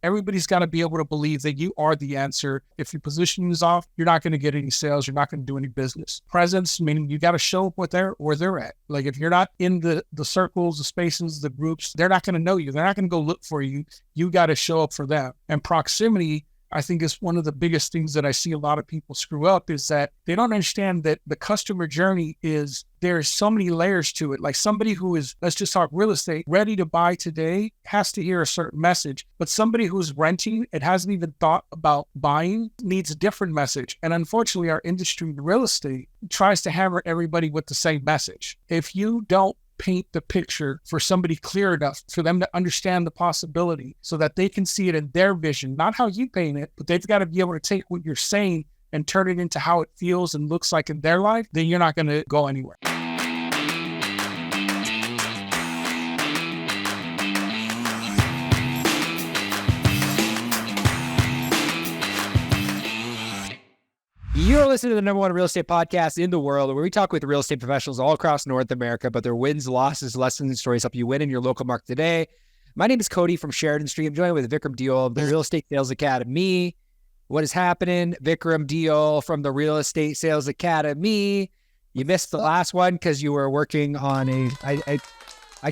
Everybody's got to be able to believe that you are the answer. If your position is off, you're not going to get any sales. You're not going to do any business. Presence, meaning you got to show up where they're at. Like if you're not in the circles, the spaces, the groups, they're not going to know you. They're not going to go look for you. You got to show up for them. And proximity, I think, is one of the biggest things that I see a lot of people screw up, is that they don't understand that the customer journey is, there's so many layers to it. Like somebody who is, let's just talk real estate, ready to buy today has to hear a certain message, but somebody who's renting and hasn't even thought about buying needs a different message. And unfortunately, our industry, real estate, tries to hammer everybody with the same message. If you don't paint the picture for somebody clear enough for them to understand the possibility so that they can see it in their vision, not how you paint it, but they've got to be able to take what you're saying and turn it into how it feels and looks like in their life, then you're not going to go anywhere. You're listening to the number one real estate podcast in the world, where we talk with real estate professionals all across North America about their wins, losses, lessons, and stories help you win in your local market today. My name is Cody from Sheridan Street. I'm joined with Vikram Deol of the Real Estate Sales Academy. What is happening? Vikram Deol from the Real Estate Sales Academy. You missed the last one because you were working on I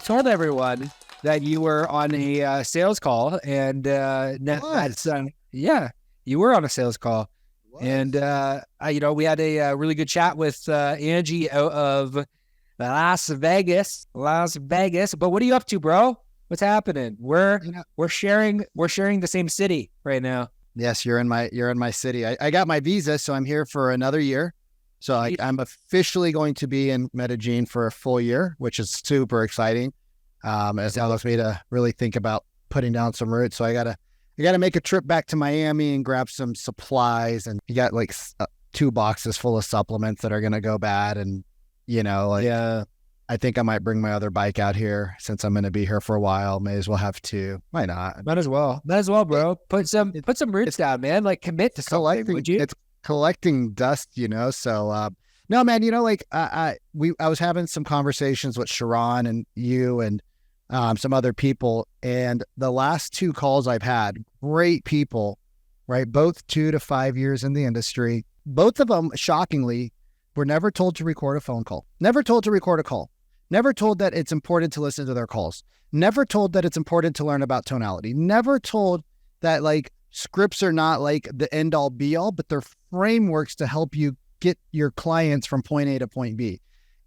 told everyone that you were on a sales call, and you were on a sales call. And, we had a really good chat with Angie out of Las Vegas. But what are you up to, bro? What's happening? We're sharing the same city right now. Yes, you're in my city. I got my visa, so I'm here for another year. So I'm officially going to be in Medellin for a full year, which is super exciting. As it allows me to really think about putting down some roots. So I gotta make a trip back to Miami and grab some supplies, and you got like 2 boxes full of supplements that are gonna go bad, and I think I might bring my other bike out here since I'm gonna be here for a while. May as well have 2. Why not? Might as well, bro. Put some roots down, man. Like commit to something. Would you? It's collecting dust, So no, man. I was having some conversations with Sharon and you and some other people, and the last 2 calls I've had, great people, right? Both 2 to 5 years in the industry. Both of them, shockingly, were never told to record a phone call, never told to record a call, never told that it's important to listen to their calls, never told that it's important to learn about tonality, never told that like scripts are not like the end all be all, but they're frameworks to help you get your clients from point A to point B.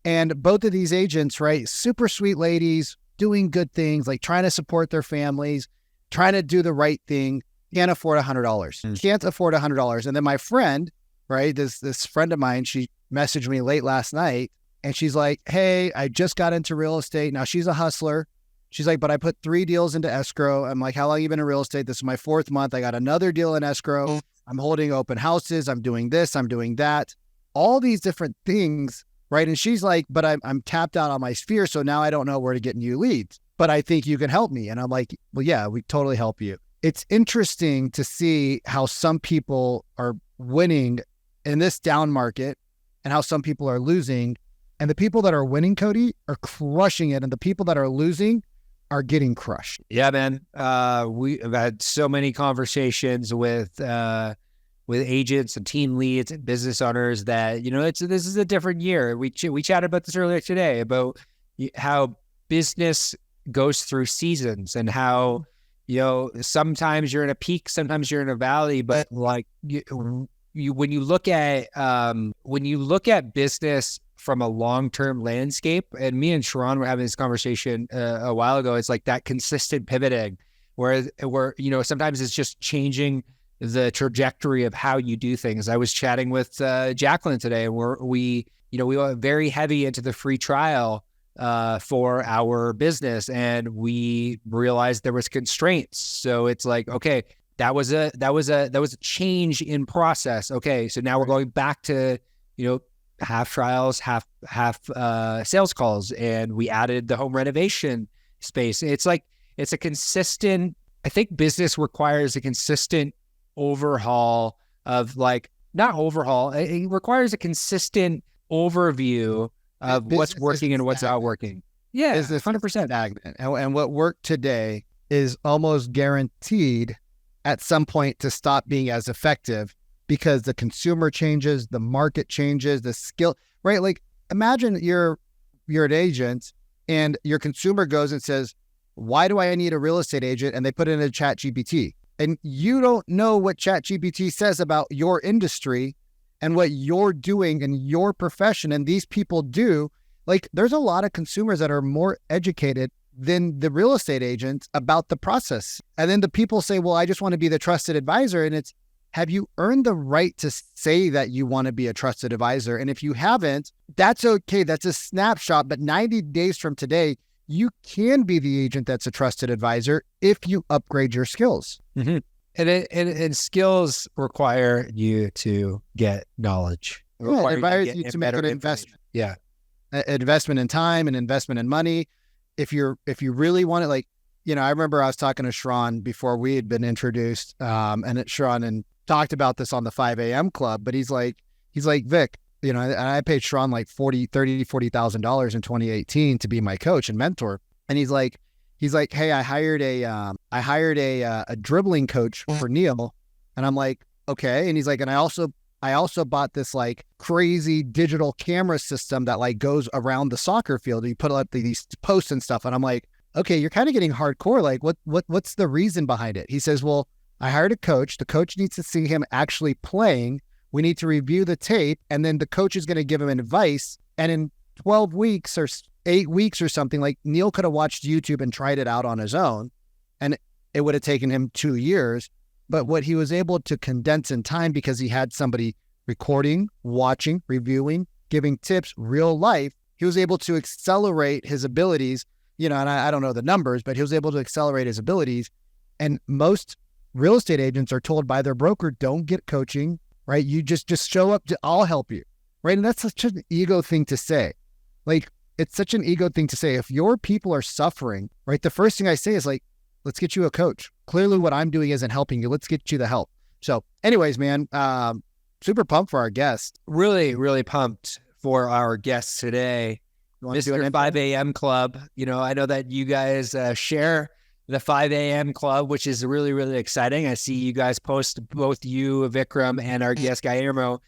And both of these agents, right? Super sweet ladies, doing good things, like trying to support their families, trying to do the right thing, can't afford $100. Can't afford $100. And then my friend, right, this friend of mine, she messaged me late last night, and she's like, hey, I just got into real estate. Now she's a hustler. She's like, but I put 3 deals into escrow. I'm like, how long have you been in real estate? This is my 4th month. I got another deal in escrow. I'm holding open houses. I'm doing this. I'm doing that. All these different things. Right. And she's like, but I'm tapped out on my sphere. So now I don't know where to get new leads, but I think you can help me. And I'm like, well, yeah, we totally help you. It's interesting to see how some people are winning in this down market and how some people are losing. And the people that are winning, Cody, are crushing it. And the people that are losing are getting crushed. Yeah, man. We've had so many conversations with agents and team leads and business owners that, this is a different year. We chatted about this earlier today about how business goes through seasons and how, sometimes you're in a peak, sometimes you're in a valley, but like when you look at business from a long-term landscape, and me and Sharon were having this conversation a while ago, it's like that consistent pivoting where sometimes it's just changing the trajectory of how you do things. I was chatting with Jacqueline today, and we went very heavy into the free trial for our business, and we realized there was constraints. So it's like, okay, that was a change in process. Okay, so now we're going back to half trials, half sales calls, and we added the home renovation space. It's like it's a consistent. I think business requires a consistent overhaul of it requires a consistent overview of what's working and what's not working. Yeah, is 100% stagnant. And what worked today is almost guaranteed at some point to stop being as effective because the consumer changes, the market changes, the skill, right? Like imagine you're an agent and your consumer goes and says, why do I need a real estate agent? And they put in a chat GPT and you don't know what chat GPT says about your industry and what you're doing in your profession. And these people do, like, there's a lot of consumers that are more educated than the real estate agents about the process. And then the people say, well, I just want to be the trusted advisor. And it's, have you earned the right to say that you want to be a trusted advisor? And if you haven't, that's okay. That's a snapshot. But 90 days from today, you can be the agent that's a trusted advisor if you upgrade your skills. Mm-hmm. And skills require you to get knowledge. It requires you to make an investment. Yeah. Investment in time and investment in money. If you really want it, like, you know, I remember I was talking to Sharon before we had been introduced, and Sharon and talked about this on the 5 a.m. club, but he's like, Vic, you know, and I paid Sharon like $40,000 in 2018 to be my coach and mentor. And he's like, hey, I hired a dribbling coach for Neil. And I'm like, okay. And he's like, and I also bought this like crazy digital camera system that like goes around the soccer field. You put up these posts and stuff. And I'm like, okay, you're kind of getting hardcore. Like what's the reason behind it? He says, well, I hired a coach. The coach needs to see him actually playing. We need to review the tape. And then the coach is going to give him advice. And in 12 weeks or 8 weeks or something, like Neil could have watched YouTube and tried it out on his own. And it would have taken him 2 years. But what he was able to condense in time because he had somebody recording, watching, reviewing, giving tips, real life, he was able to accelerate his abilities, you know, and I don't know the numbers, but he was able to accelerate his abilities. And most real estate agents are told by their broker, don't get coaching, right? You just show up, I'll help you, right? And that's such an ego thing to say. Like, it's such an ego thing to say. If your people are suffering, right, the first thing I say is like, let's get you a coach. Clearly what I'm doing isn't helping you. Let's get you the help. So anyways, man, super pumped for our guest. Really, really pumped for our guest today, Mr. 5 a.m. Club. You know, I know that you guys share the 5 a.m. Club, which is really, really exciting. I see you guys post, both you, Vikram, and our guest Guillermo,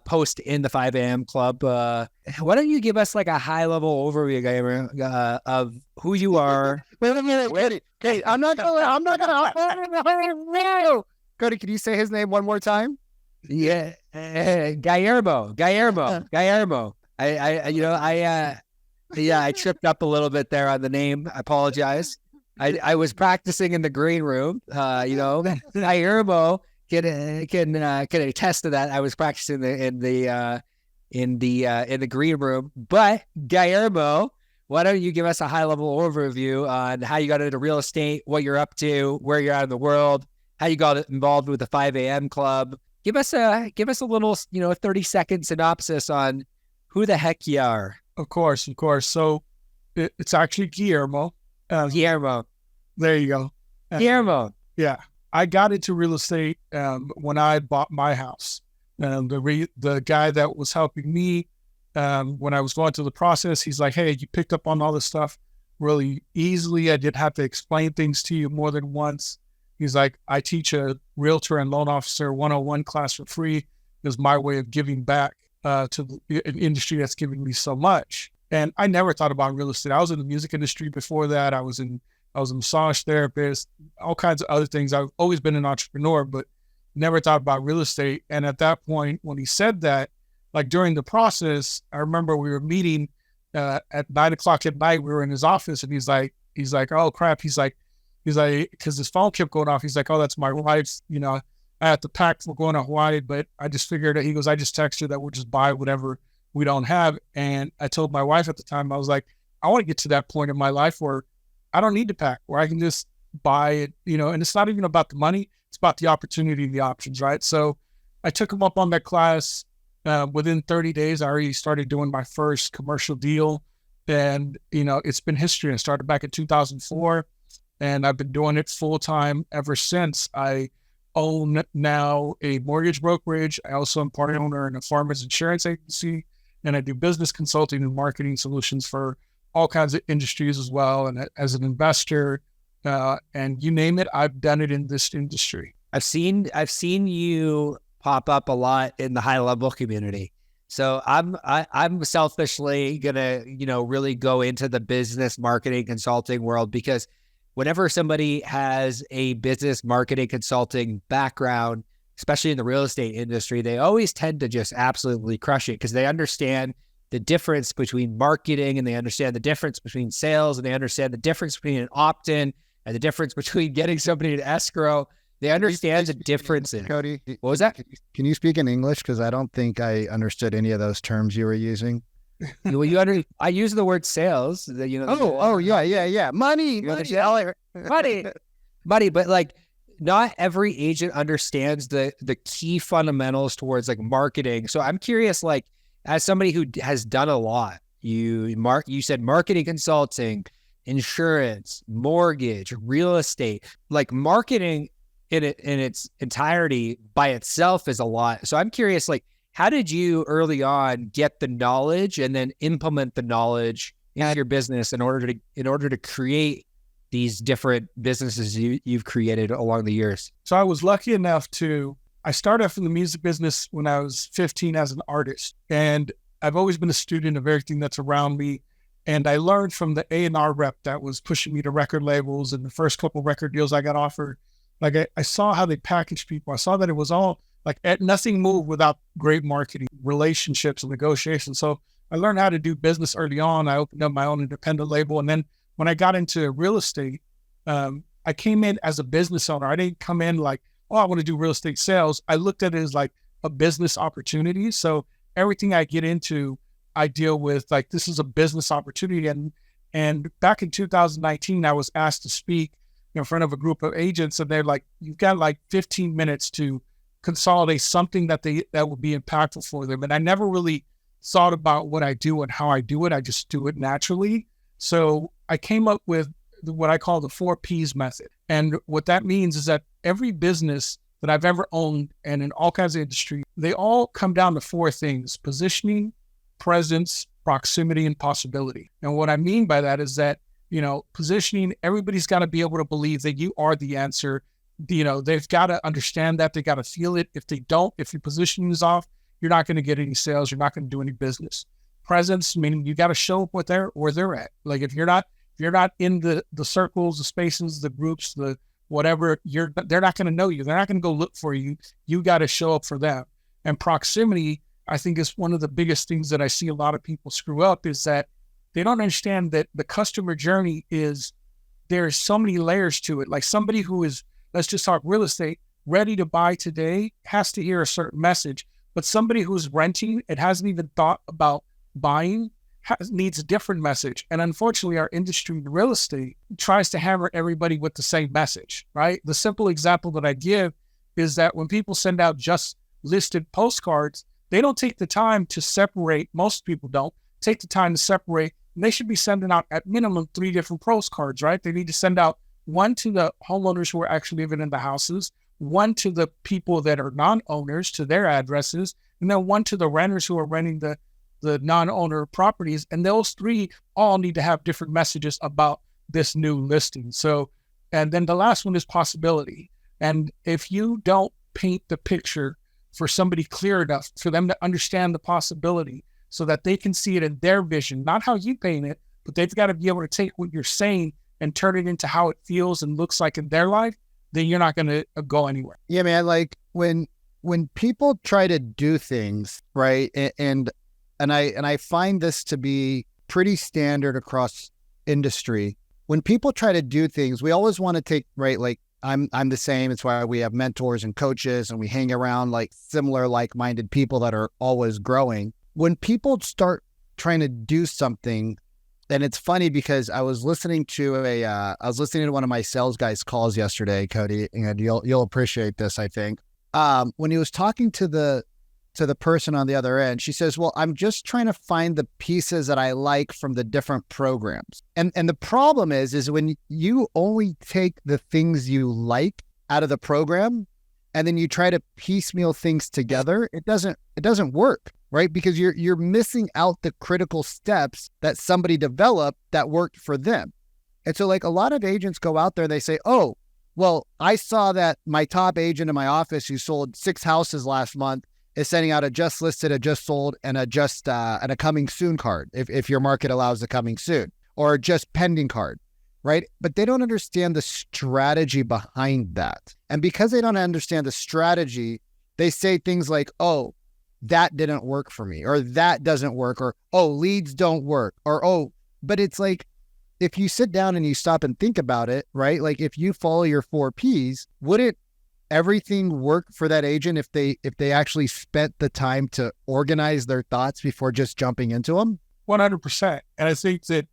post in the 5 a.m. Club. Why don't you give us like a high-level overview, Guillermo, of who you are? Wait a minute. Okay, I'm not gonna. Cody, can you say his name one more time? Yeah, Guillermo. I tripped up a little bit there on the name. I apologize. I was practicing in the green room. Guillermo can attest to that. I was practicing in the green room. But Guillermo, why don't you give us a high level overview on how you got into real estate, what you're up to, where you're at in the world, how you got involved with the 5 a.m. Club. Give us a little, 30-second synopsis on who the heck you are. Of course. So it's actually Guillermo. Guillermo. There you go. Guillermo. Yeah. I got into real estate when I bought my house. The guy that was helping me when I was going through the process, he's like, hey, you picked up on all this stuff really easily. I didn't have to explain things to you more than once. He's like, I teach a realtor and loan officer 101 class for free. It was my way of giving back to an industry that's giving me so much. And I never thought about real estate. I was in the music industry before that. I was a massage therapist, all kinds of other things. I've always been an entrepreneur, but never thought about real estate. And at that point, when he said that, like during the process, I remember we were meeting at 9:00 at night. We were in his office, and he's like, oh crap. He's like, because his phone kept going off. He's like, oh, that's my wife's. I have to pack for going to Hawaii, but I just figured that he goes, I just text her that we'll just buy whatever we don't have. And I told my wife at the time, I was like, I want to get to that point in my life where I don't need to pack, where I can just buy it, and it's not even about the money. It's about the opportunity and the options, right? So I took him up on that class. Within 30 days, I already started doing my first commercial deal. And, it's been history. I started back in 2004, and I've been doing it full time ever since. I own now a mortgage brokerage. I also am part owner in a farmer's insurance agency, and I do business consulting and marketing solutions for all kinds of industries as well. And as an investor, and you name it, I've done it in this industry. I've seen you pop up a lot in the high level community. So I'm selfishly gonna, really go into the business marketing consulting world, because whenever somebody has a business marketing consulting background, especially in the real estate industry, they always tend to just absolutely crush it, because they understand the difference between marketing, and they understand the difference between sales, and they understand the difference between an opt-in and the difference between getting somebody to escrow. They understand the difference in Cody. What was that? Can you speak in English? Because I don't think I understood any of those terms you were using. Well, I use the word sales. Yeah. Money. But like, not every agent understands the key fundamentals towards like marketing. So I'm curious, like, as somebody who has done a lot, you said marketing consulting, insurance, mortgage, real estate, like marketing in its entirety by itself is a lot. So I'm curious, like, how did you early on get the knowledge and then implement the knowledge in your business in order to create these different businesses you've created along the years? So I was lucky enough I started off in the music business when I was 15 as an artist. And I've always been a student of everything that's around me. And I learned from the A&R rep that was pushing me to record labels, and the first couple record deals I got offered. Like I saw how they packaged people. I saw that it was all like nothing moved without great marketing, relationships, and negotiations. So I learned how to do business early on. I opened up my own independent label. And then when I got into real estate, I came in as a business owner. I didn't come in like, oh, I want to do real estate sales. I looked at it as like a business opportunity. So everything I get into, I deal with like, this is a business opportunity. And back in 2019, I was asked to speak in front of a group of agents, and they're like, you've got like 15 minutes to consolidate something that would be impactful for them. And I never really thought about what I do and how I do it. I just do it naturally. So I came up with what I call the 4 Ps method. And what that means is that every business that I've ever owned, and in all kinds of industry, they all come down to 4 things: positioning, presence, proximity, and possibility. And what I mean by that is that, positioning, everybody's got to be able to believe that you are the answer. They've got to understand that. They got to feel it. If they don't, if your positioning is off, you're not going to get any sales. You're not going to do any business. Presence, meaning you got to show up where they're at. Like if you're not in the circles, the spaces, the groups, the whatever, they're not going to know you. They're not going to go look for you. You got to show up for them. And proximity, I think, is one of the biggest things that I see a lot of people screw up, is that they don't understand that the customer journey there's so many layers to it. Like somebody who is, let's just talk real estate, ready to buy today has to hear a certain message. But somebody who's renting and hasn't even thought about buying needs a different message. And unfortunately, our industry in real estate tries to hammer everybody with the same message, right? The simple example that I give is that when people send out just listed postcards, they don't take the time to separate. Most people don't take the time to separate. And they should be sending out at minimum 3 different postcards, right? They need to send out one to the homeowners who are actually living in the houses, one to the people that are non-owners to their addresses, and then one to the renters who are renting the non-owner properties. And those 3 all need to have different messages about this new listing. So, and then the last one is possibility. And if you don't paint the picture for somebody clear enough for them to understand the possibility so that they can see it in their vision, not how you paint it, but they've got to be able to take what you're saying and turn it into how it feels and looks like in their life, then you're not going to go anywhere. Yeah, man. Like when people try to do things, right? And I find this to be pretty standard across industry. When people try to do things, we always want to take, right? Like I'm the same. It's why we have mentors and coaches, and we hang around like similar, like-minded people that are always growing. When people start trying to do something, and it's funny because I was listening to one of my sales guys' calls yesterday, Cody, and you'll appreciate this, I think. When he was talking to the person on the other end, she says, well, I'm just trying to find the pieces that I like from the different programs. And the problem is when you only take the things you like out of the program and then you try to piecemeal things together, it doesn't work, right? Because you're missing out the critical steps that somebody developed that worked for them. And so like a lot of agents go out there and they say, oh, well, I saw that my top agent in my office who sold 6 houses last month is sending out a just listed, a just sold, and a just and a coming soon card, if your market allows the coming soon, or just pending card, right? But they don't understand the strategy behind that. And because they don't understand the strategy, they say things like, oh, that didn't work for me, or that doesn't work, or, oh, leads don't work, or, oh, but it's like, if you sit down and you stop and think about it, right? Like if you follow your 4 Ps, wouldn't everything work for that agent if they actually spent the time to organize their thoughts before just jumping into them? 100%. And I think that,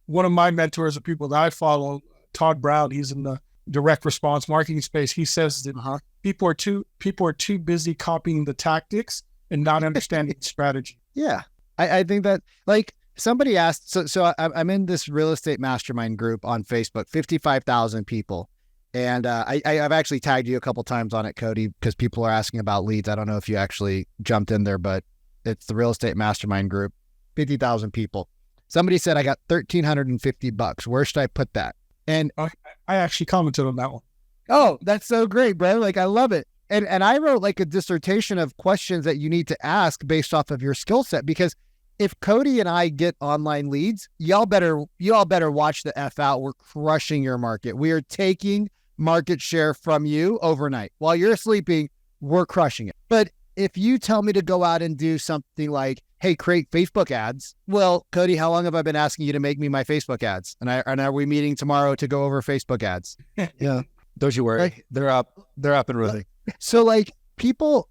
one of my mentors, the people that I follow, Todd Brown, he's in the direct response marketing space. He says that people are too busy copying the tactics and not understanding the strategy. Yeah. I think that, like, somebody asked, so I'm in this real estate mastermind group on Facebook, 55,000 people. And I've actually tagged you a couple times on it, Cody, because people are asking about leads. I don't know if you actually jumped in there, but it's the real estate mastermind group, 50,000 people. Somebody said, I got $1,350. Where should I put that? And I actually commented on that one. Oh, that's so great, bro. Like, I love it. And I wrote like a dissertation of questions that you need to ask based off of your skill set, because if Cody and I get online leads, y'all better watch the F out. We're crushing your market. We are taking market share from you overnight. While you're sleeping, we're crushing it. But if you tell me to go out and do something like, hey, create Facebook ads. Well, Cody, how long have I been asking you to make me my Facebook ads? And are we meeting tomorrow to go over Facebook ads? Yeah. Don't you worry. Right. They're up and running. So like people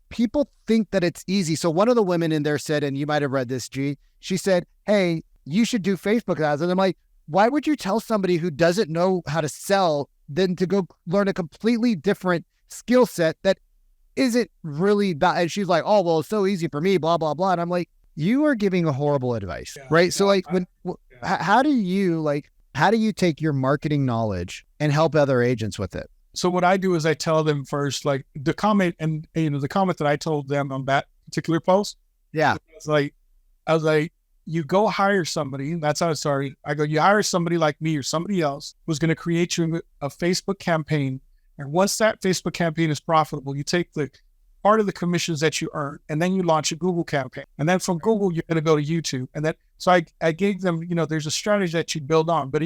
think that it's easy. So one of the women in there said, and you might have read this, G, she said, hey, you should do Facebook ads. And I'm like, why would you tell somebody who doesn't know how to sell then to go learn a completely different skill set that isn't really bad? And she's like, oh, well, it's so easy for me, blah, blah, blah. And I'm like, you are giving a horrible advice, right? So like how do you take your marketing knowledge and help other agents with it? So what I do is I tell them first, like the comment, and the comment that I told them on that particular post. Yeah. I was like, you go hire somebody. That's how it started. I go, you hire somebody like me or somebody else who's going to create you a Facebook campaign. And once that Facebook campaign is profitable, you take the part of the commissions that you earn, and then you launch a Google campaign. And then from Google, you're going to go to YouTube. And then, so I gave them, there's a strategy that you build on. But,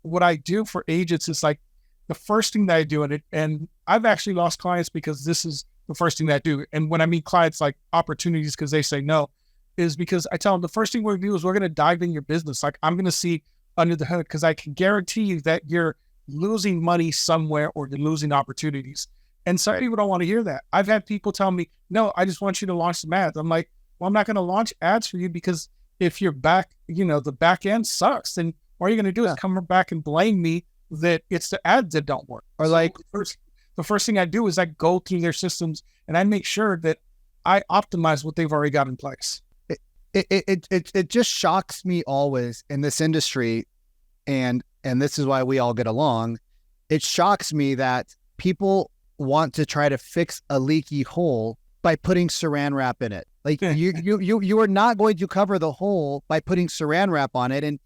what I do for agents is like the first thing that I do, and I've actually lost clients because this is the first thing that I do. And when I mean clients, like opportunities, because they say no, is because I tell them the first thing we're going to do is we're going to dive in your business. Like I'm going to see under the hood, because I can guarantee you that you're losing money somewhere or you're losing opportunities. And some people don't want to hear that. I've had people tell me, no, I just want you to launch some ads. I'm like, well, I'm not going to launch ads for you, because if your back, the back end sucks, then all you're going to do is come back and blame me that it's the ads that don't work. Or like the first thing I do is I go through their systems and I make sure that I optimize what they've already got in place. It just shocks me always in this industry, and this is why we all get along. It shocks me that people want to try to fix a leaky hole by putting saran wrap in it. Like you are not going to cover the hole by putting saran wrap on it. And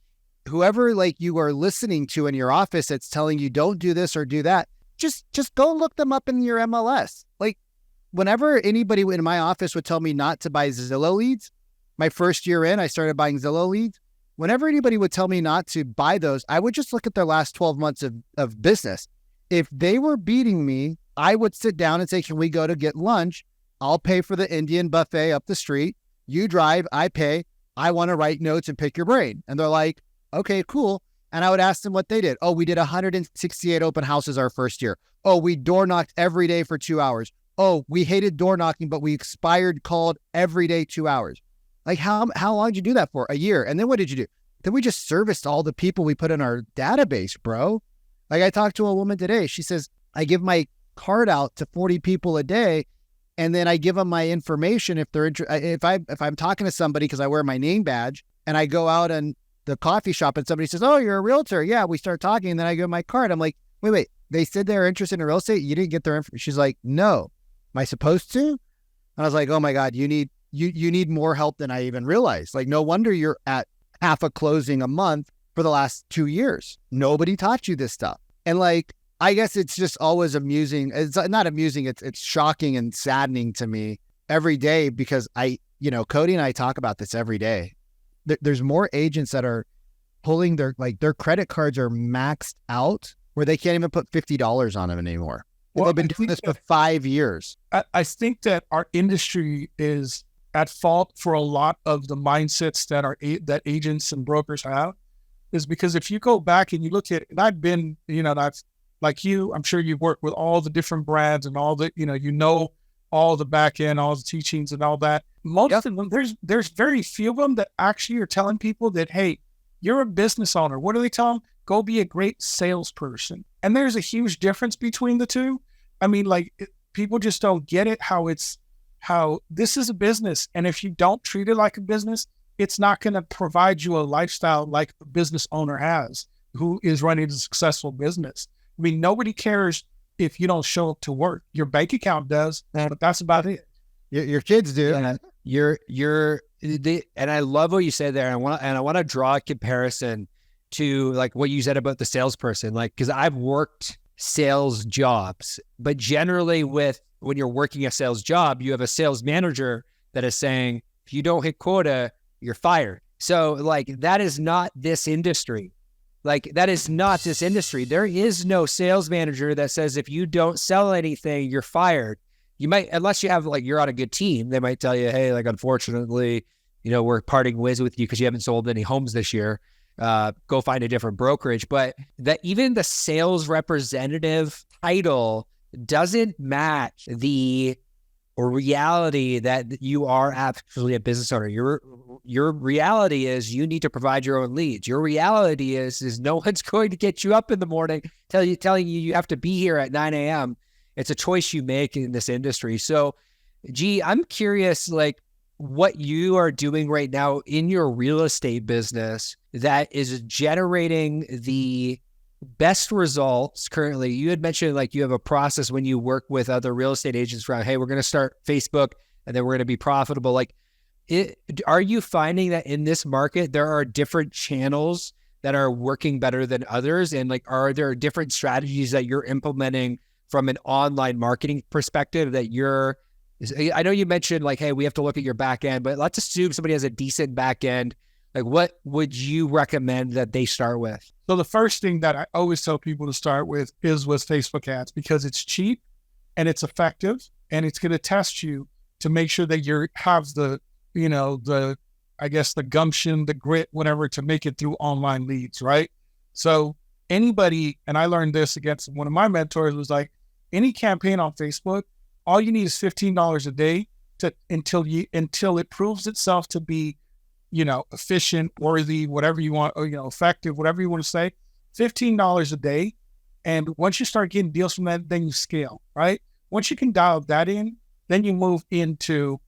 whoever like you are listening to in your office that's telling you don't do this or do that, just go look them up in your MLS. Like whenever anybody in my office would tell me not to buy Zillow leads, my first year in, I started buying Zillow leads. Whenever anybody would tell me not to buy those, I would just look at their last 12 months of business. If they were beating me, I would sit down and say, can we go to get lunch? I'll pay for the Indian buffet up the street. You drive, I pay. I want to write notes and pick your brain. And they're like, okay, cool. And I would ask them what they did. Oh, we did 168 open houses our first year. Oh, we door knocked every day for 2 hours. Oh, we hated door knocking, but we called every day 2 hours. Like how long did you do that for? A year. And then what did you do? Then we just serviced all the people we put in our database, bro. Like I talked to a woman today. She says, I give my card out to 40 people a day. And then I give them my information if they're if I'm talking to somebody, because I wear my name badge, and I go out in the coffee shop and somebody says, oh, you're a realtor. Yeah, we start talking. And then I give my card. I'm like, wait, they said they're interested in real estate. You didn't get their information. She's like, no. Am I supposed to? And I was like, oh my God, you need more help than I even realized. Like, no wonder you're at half a closing a month for the last 2 years. Nobody taught you this stuff. And like, I guess it's just always amusing. It's not amusing. It's shocking and saddening to me every day because Cody and I talk about this every day. There's more agents that are pulling their credit cards are maxed out where they can't even put $50 on them anymore. Well, they've been doing this for 5 years. I think that our industry is at fault for a lot of the mindsets that agents and brokers have, is because if you go back and you look at, and I've been, I've, like you, I'm sure you've worked with all the different brands and all the, all the back end, all the teachings and all that. Most of them, there's very few of them that actually are telling people that, hey, you're a business owner. What do they tell them? Go be a great salesperson. And there's a huge difference between the two. I mean, people just don't get it, how this is a business. And if you don't treat it like a business, it's not going to provide you a lifestyle like a business owner has, who is running a successful business. I mean, nobody cares if you don't show up to work. Your bank account does, but that's about it. Your kids do. And I love what you said there. And I want to draw a comparison to like what you said about the salesperson, because I've worked sales jobs, but generally when you're working a sales job, you have a sales manager that is saying, if you don't hit quota, you're fired. So that is not this industry. There is no sales manager that says, if you don't sell anything, you're fired. You might, unless you have you're on a good team, they might tell you, hey, unfortunately, we're parting ways with you because you haven't sold any homes this year. Go find a different brokerage. But that even the sales representative title doesn't match the reality that you are actually a business owner. Your reality is you need to provide your own leads. Your reality is no one's going to get you up in the morning telling you have to be here at 9 a.m. It's a choice you make in this industry. So, I'm curious, what you are doing right now in your real estate business that is generating the best results currently. You had mentioned you have a process when you work with other real estate agents around, hey, we're going to start Facebook and then we're going to be profitable. Are you finding that in this market, there are different channels that are working better than others? And are there different strategies that you're implementing from an online marketing perspective I know you mentioned hey, we have to look at your back end, but let's assume somebody has a decent back end. What would you recommend that they start with? So the first thing that I always tell people to start with is with Facebook ads, because it's cheap and it's effective and it's going to test you to make sure that you have the gumption, the grit, whatever, to make it through online leads, right? So anybody, and I learned this against one of my mentors, was any campaign on Facebook, all you need is $15 a day until it proves itself to be, efficient, worthy, whatever you want, or, effective, whatever you want to say, $15 a day. And once you start getting deals from that, then you scale, right? Once you can dial that in, then you move into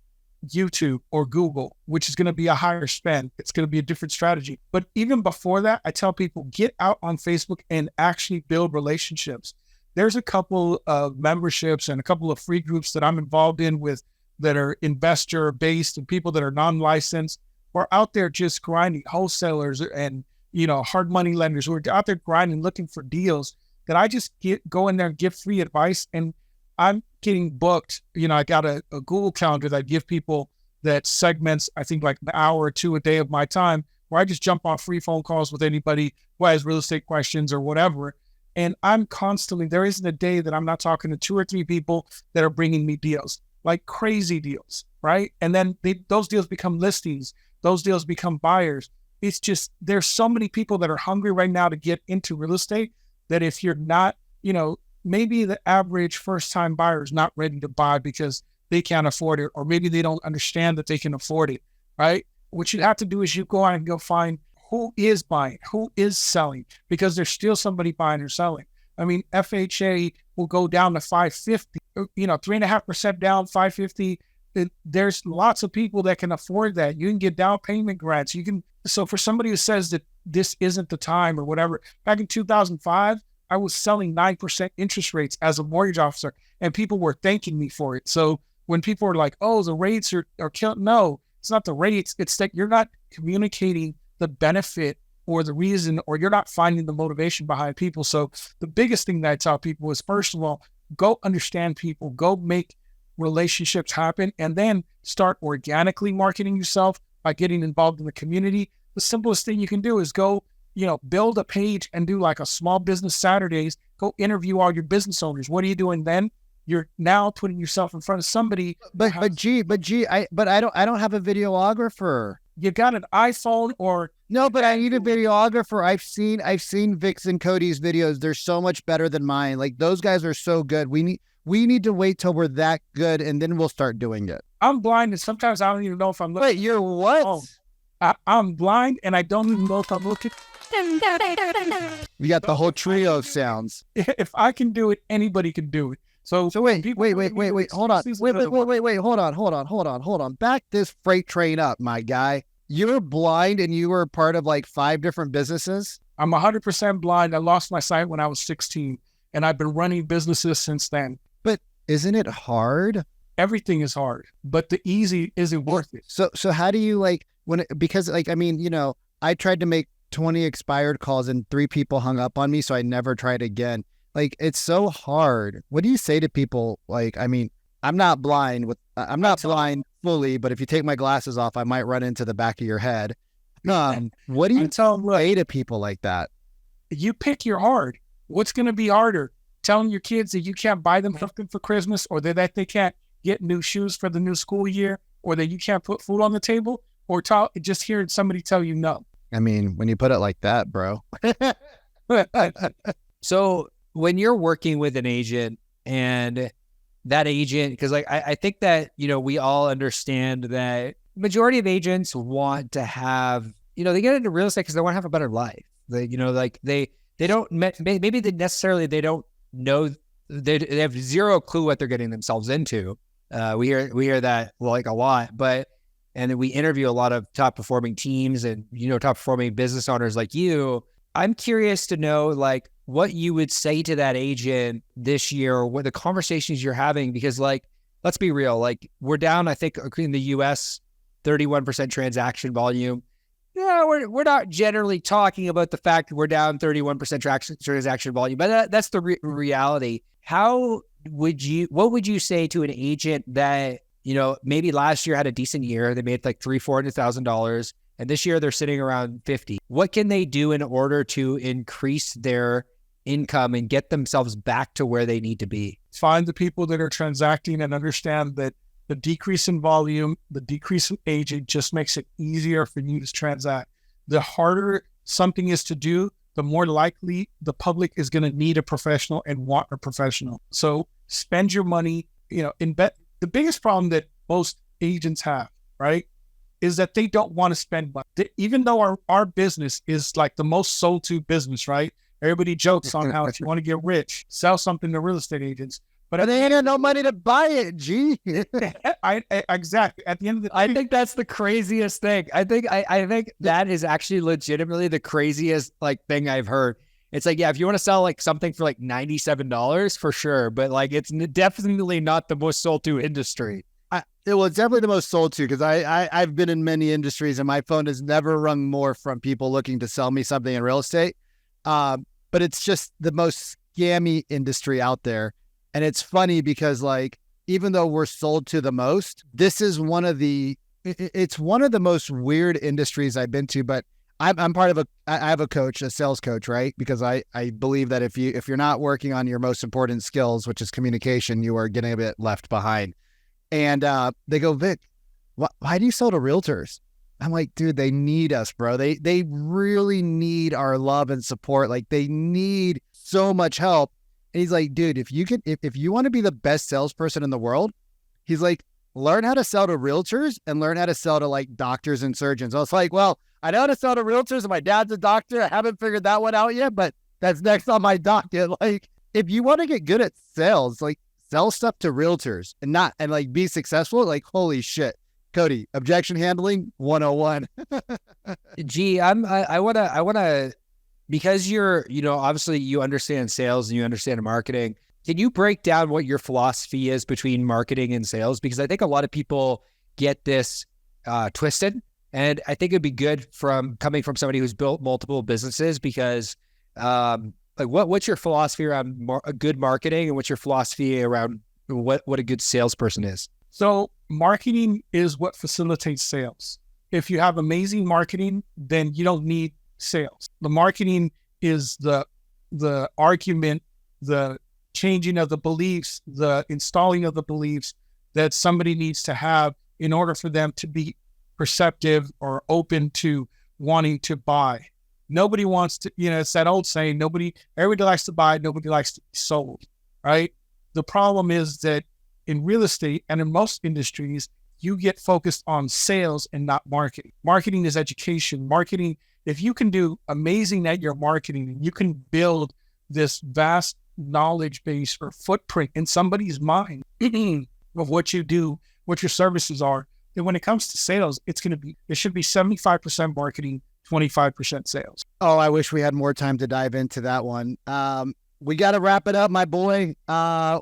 YouTube or Google, which is going to be a higher spend. It's going to be a different strategy. But even before that, I tell people, get out on Facebook and actually build relationships. There's a couple of memberships and a couple of free groups that I'm involved in that are investor based and people that are non-licensed. We're out there just grinding, wholesalers and, hard money lenders who are out there grinding, looking for deals that I just go in there and give free advice. And I'm getting booked. I got a Google calendar that I give people that segments, I think an hour or two a day of my time, where I just jump on free phone calls with anybody who has real estate questions or whatever. And I'm constantly, there isn't a day that I'm not talking to 2 or 3 people that are bringing me deals, crazy deals, right? And then those deals become listings. Those deals become buyers. It's just, there's so many people that are hungry right now to get into real estate that if you're not, maybe the average first-time buyer is not ready to buy because they can't afford it, or maybe they don't understand that they can afford it, right? What you have to do is you go out and go find who is buying, who is selling, because there's still somebody buying or selling. I mean, FHA will go down to 550, 3.5% down, 550. There's lots of people that can afford that. You can get down payment grants. So for somebody who says that this isn't the time or whatever, back in 2005, I was selling 9% interest rates as a mortgage officer, and people were thanking me for it. So when people are like, oh, the rates are killing, no, it's not the rates. It's that you're not communicating the benefit or the reason, or you're not finding the motivation behind people. So the biggest thing that I tell people is, first of all, go understand people, go make relationships happen, and then start organically marketing yourself by getting involved in the community. The simplest thing you can do is go, build a page and do like a small business Saturdays, go interview all your business owners. What are you doing then? You're now putting yourself in front of somebody. But I don't have a videographer. You got an iPhone or no, but I need a videographer. I've seen Vic's and Cody's videos. They're so much better than mine. Like, those guys are so good. We need to wait till we're that good, and then we'll start doing it. I'm blind, and sometimes I don't even know if I'm looking. Wait, you're what? Oh, I'm blind, and I don't even know if I'm looking. You got the whole trio of sounds. If I can do it, anybody can do it. So wait, hold on. Hold on. Back this freight train up, my guy. You're blind and you were part of like 5 different businesses? I'm 100% blind. I lost my sight when I was 16, and I've been running businesses since then. But isn't it hard? Everything is hard, but the easy isn't worth it. So how do you because I tried to make 20 expired calls and 3 people hung up on me, so I never tried again. Like, it's so hard. What do you say to people? Like, I mean, I'm not blind blind fully, but if you take my glasses off, I might run into the back of your head. What do you say to people like that? You pick your hard. What's going to be harder? Telling your kids that you can't buy them something for Christmas, or that they can't get new shoes for the new school year, or that you can't put food on the table, or just hearing somebody tell you no. I mean, when you put it like that, bro. So when you're working with an agent, and that agent, because I think that, we all understand that majority of agents want to have, they get into real estate because they want to have a better life. They don't, maybe they don't know, they have zero clue what they're getting themselves into. We hear that like a lot, and then we interview a lot of top performing teams and, top performing business owners like you. I'm curious to know, like, what you would say to that agent this year, or what the conversations you're having, because, like, let's be real, like, we're down, I think, in the US, 31% transaction volume. Yeah, we're not generally talking about the fact that we're down 31% transaction volume, but that's the reality. What would you say to an agent that, maybe last year had a decent year, they made like $300,000-$400,000, and this year they're sitting around 50? What can they do in order to increase their income and get themselves back to where they need to be? Find the people that are transacting and understand that the decrease in volume, the decrease in agent just makes it easier for you to transact. The harder something is to do, the more likely the public is going to need a professional and want a professional. So spend your money, invest. The biggest problem that most agents have, right, is that they don't want to spend money. Even though our business is like the most sold to business, right? Everybody jokes on how if you want to get rich, sell something to real estate agents. But they ain't got no money to buy it, G. Exactly. At the end of the day, I think that's the craziest thing. I think that is actually legitimately the craziest thing I've heard. It's like, yeah, if you want to sell like something for like $97 for sure, but like it's definitely not the most sold to industry. It's definitely the most sold to, because I've been in many industries and my phone has never rung more from people looking to sell me something in real estate. But it's just the most scammy industry out there. And it's funny because, like, even though we're sold to the most, this is it's one of the most weird industries I've been to. But I'm part of I have a coach, a sales coach, right? Because I believe that if you're not working on your most important skills, which is communication, you are getting a bit left behind. And they go, Vic, why do you sell to realtors? I'm like, dude, they need us, bro. They really need our love and support. Like, they need so much help. And he's like, dude, if you want to be the best salesperson in the world, he's like, learn how to sell to realtors and learn how to sell to like doctors and surgeons. I was like, well, I know how to sell to realtors and my dad's a doctor. I haven't figured that one out yet, but that's next on my docket. Like, if you want to get good at sales, like, sell stuff to realtors and like be successful. Like, holy shit. Cody, objection handling 101. Gee, I want to, because you're, obviously you understand sales and you understand marketing. Can you break down what your philosophy is between marketing and sales? Because I think a lot of people get this twisted, And I think it'd be good from coming from somebody who's built multiple businesses because like what's your philosophy around good marketing, and what's your philosophy around what a good salesperson is? So marketing is what facilitates sales. If you have amazing marketing, then you don't need sales. The marketing is the argument, the changing of the beliefs, the installing of the beliefs that somebody needs to have in order for them to be perceptive or open to wanting to buy. Nobody wants to, it's that old saying, everybody likes to buy, nobody likes to be sold, right? The problem is that in real estate and in most industries, you get focused on sales and not marketing. Marketing is education. Marketing, if you can do amazing at your marketing, you can build this vast knowledge base or footprint in somebody's mind of what you do, what your services are. And when it comes to sales, it should be 75% marketing, 25% sales. Oh, I wish we had more time to dive into that one. We got to wrap it up, my boy.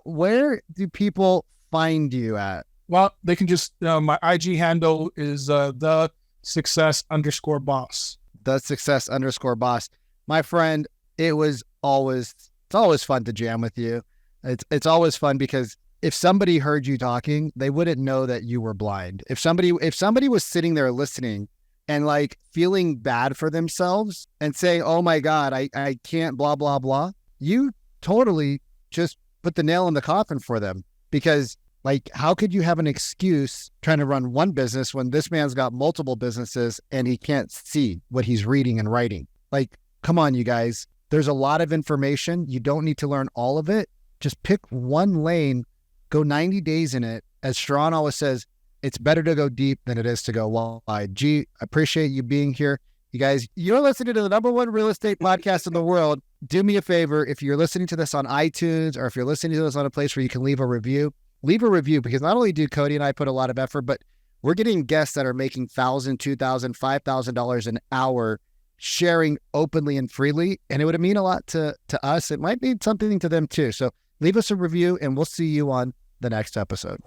Where do people find you at? Well, they can just, my IG handle is the success_boss. The success_boss. My friend, it's always fun to jam with you. It's always fun because if somebody heard you talking, they wouldn't know that you were blind. If somebody was sitting there listening and like feeling bad for themselves and saying, oh my God, I can't blah, blah, blah. You totally just put the nail in the coffin for them, because like, how could you have an excuse trying to run one business when this man's got multiple businesses and he can't see what he's reading and writing? Like, come on, you guys. There's a lot of information. You don't need to learn all of it. Just pick one lane, go 90 days in it. As Sharon always says, it's better to go deep than it is to go wide. G, I appreciate you being here. You guys, you're listening to the #1 real estate podcast in the world. Do me a favor. If you're listening to this on iTunes, or if you're listening to this on a place where you can leave a review, because not only do Cody and I put a lot of effort, but we're getting guests that are making $1,000, $2,000, $5,000 an hour sharing openly and freely. And it would mean a lot to us. It might mean something to them too. So leave us a review and we'll see you on the next episode.